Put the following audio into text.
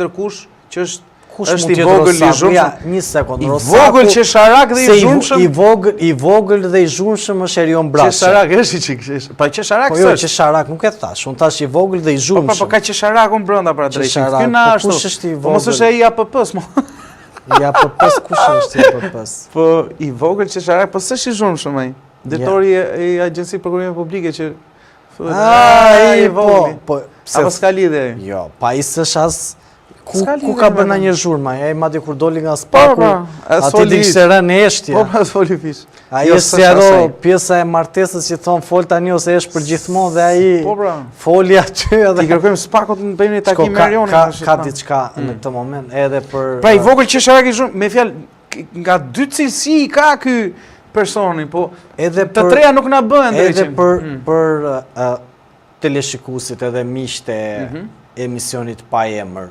ndërkush që është i vogël i zhurmshëm. Një sekond, I vogël qesharak dhe i zhurmshëm. I vogël dhe i zhurmshëm është Erion Braçi. Qesharak është i çik. Pa qesharak s'është. Po jo, qesharak nuk e thash. Unë thash i vogël dhe i zhurmshëm. Po ka qesharakun brenda pra drejtë. Ky na ashtu. Kush është i vogël? Mos është ai APP-s mo. I APP-s kush është i APP-s? Po i vogël qesharak, po s'është i zhurmshëm ai. Drejtori i Agjencisë Prokurimit Publike që ai po apo s'ka lidhje ai? Jo, pa i s'është as ku ka bërë një zhurmë, ai madje kur doli nga spaku, aty dikishte rënë eshtja. Po pra foli fish. Ai është si ajo pjesa e martesës që thon fol tani ose është për gjithmonë dhe ai foli aty edhe i kërkojmë spakut në bëjmë një takim me Erionin. Ka diçka në këtë moment edhe për pra i vogël qesharak i zhurmë, me fjalë nga dy cilësi ka ky personi, po edhe të treja nuk na bëhen drejtim. Edhe për teleshikuesit edhe miqtë e emisionit pa emër.